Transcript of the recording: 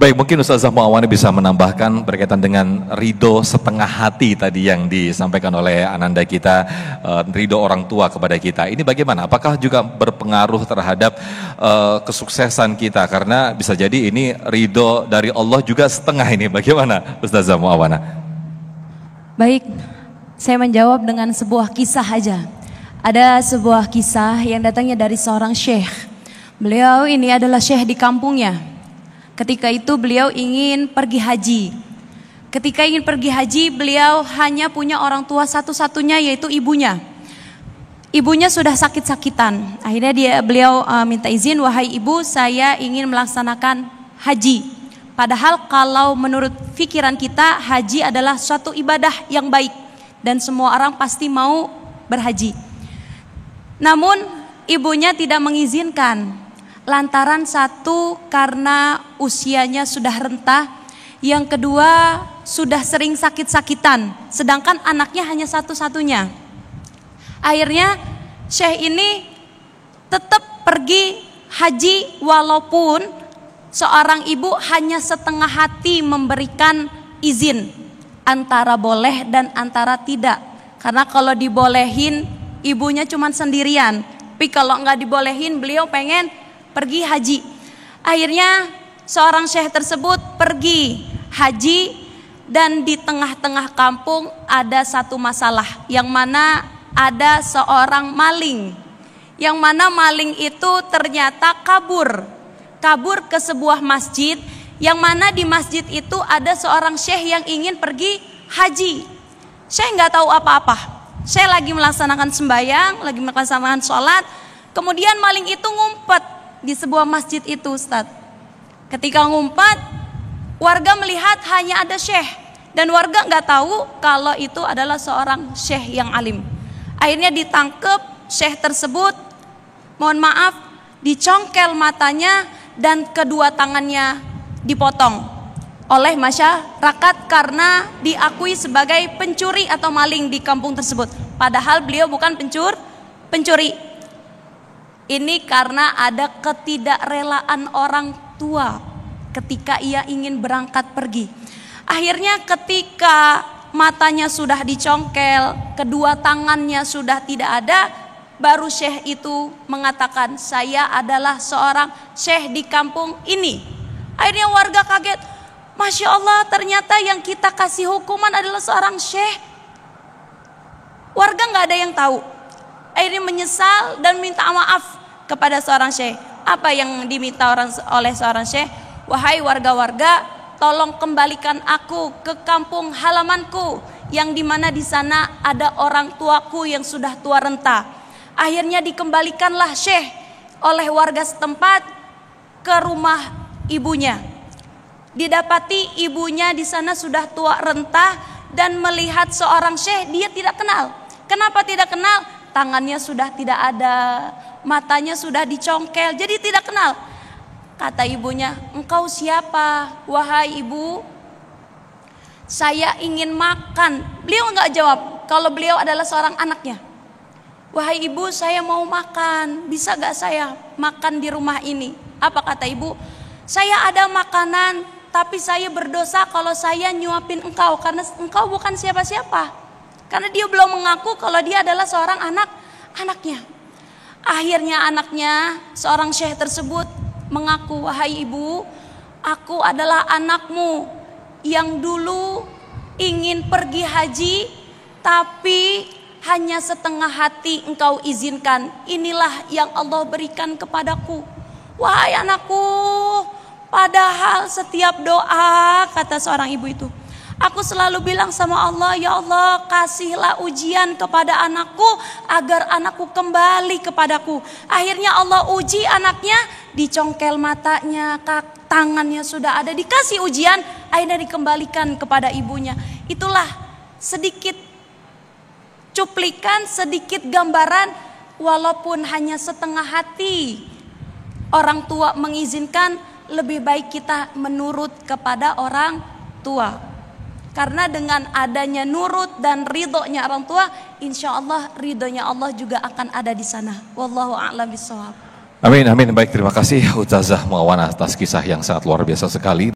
Baik, mungkin Ustazah Muawana bisa menambahkan berkaitan dengan ridho setengah hati tadi yang disampaikan oleh Ananda kita, ridho orang tua kepada kita. Ini bagaimana? Apakah juga berpengaruh terhadap kesuksesan kita? Karena bisa jadi ini ridho dari Allah juga setengah ini. Bagaimana Ustazah Muawana? Baik, saya menjawab dengan sebuah kisah aja. Ada sebuah kisah yang datangnya dari seorang syekh. Beliau ini adalah syekh di kampungnya. Ketika itu beliau ingin pergi haji. Ketika ingin pergi haji, beliau hanya punya orang tua satu-satunya, yaitu ibunya. Ibunya sudah sakit-sakitan. Akhirnya beliau minta izin, wahai ibu, saya ingin melaksanakan haji. Padahal kalau menurut pikiran kita, haji adalah suatu ibadah yang baik dan semua orang pasti mau berhaji. Namun ibunya tidak mengizinkan. Lantaran satu, karena usianya sudah renta. Yang kedua, sudah sering sakit-sakitan. Sedangkan anaknya hanya satu-satunya. Akhirnya syekh ini tetap pergi haji, walaupun seorang ibu hanya setengah hati memberikan izin antara boleh dan antara tidak. Karena kalau dibolehin, ibunya cuma sendirian. Tapi kalau nggak dibolehin, beliau pengen pergi haji. Akhirnya seorang syekh tersebut pergi haji, dan di tengah-tengah kampung ada satu masalah, yang mana ada seorang maling, yang mana maling itu ternyata kabur ke sebuah masjid, yang mana di masjid itu ada seorang syekh yang ingin pergi haji. Syekh nggak tahu apa-apa. Syekh lagi melaksanakan sembahyang, lagi melaksanakan sholat, kemudian maling itu ngumpet di sebuah masjid itu, Ustaz. Ketika ngumpet, warga melihat hanya ada syekh, dan warga nggak tahu kalau itu adalah seorang syekh yang alim. Akhirnya ditangkap syekh tersebut, mohon maaf, dicongkel matanya dan kedua tangannya dipotong oleh masyarakat karena diakui sebagai pencuri atau maling di kampung tersebut. Padahal beliau bukan pencuri. Ini karena ada ketidakrelaan orang tua ketika ia ingin berangkat pergi. Akhirnya ketika matanya sudah dicongkel, kedua tangannya sudah tidak ada, baru syekh itu mengatakan, saya adalah seorang syekh di kampung ini. Akhirnya warga kaget, Masya Allah, ternyata yang kita kasih hukuman adalah seorang syekh. Warga gak ada yang tahu. Akhirnya menyesal dan minta maaf kepada seorang syekh. Apa yang diminta oleh seorang syekh? Wahai warga-warga, tolong kembalikan aku ke kampung halamanku, yang dimana di sana ada orang tuaku yang sudah tua renta. Akhirnya dikembalikanlah syekh oleh warga setempat ke rumah ibunya. Didapati ibunya di sana sudah tua renta, dan melihat seorang syekh dia tidak kenal. Kenapa tidak kenal? Tangannya sudah tidak ada, matanya sudah dicongkel, jadi tidak kenal. Kata ibunya, engkau siapa? Wahai ibu, saya ingin makan. Beliau nggak jawab kalau beliau adalah seorang anaknya. Wahai ibu, saya mau makan, bisa gak saya makan di rumah ini? Apa kata ibu? Saya ada makanan, tapi saya berdosa kalau saya nyuapin engkau, karena engkau bukan siapa-siapa. Karena dia belum mengaku kalau dia adalah seorang anaknya. Akhirnya anaknya, seorang syekh tersebut mengaku, wahai ibu, aku adalah anakmu yang dulu ingin pergi haji, tapi hanya setengah hati engkau izinkan. Inilah yang Allah berikan kepadaku. Wahai anakku, padahal setiap doa, kata seorang ibu itu, aku selalu bilang sama Allah, ya Allah, kasihlah ujian kepada anakku agar anakku kembali kepadaku. Akhirnya Allah uji anaknya, dicongkel matanya, tangannya sudah ada, dikasih ujian, akhirnya dikembalikan kepada ibunya. Itulah sedikit cuplikan, sedikit gambaran, walaupun hanya setengah hati orang tua mengizinkan, lebih baik kita menurut kepada orang tua. Karena dengan adanya nurut dan ridhonya orang tua, insya Allah ridhonya Allah juga akan ada di sana. Wallahu a'lam bishawab. Amin, amin. Baik, terima kasih Ustazah Muawana atas kisah yang sangat luar biasa sekali.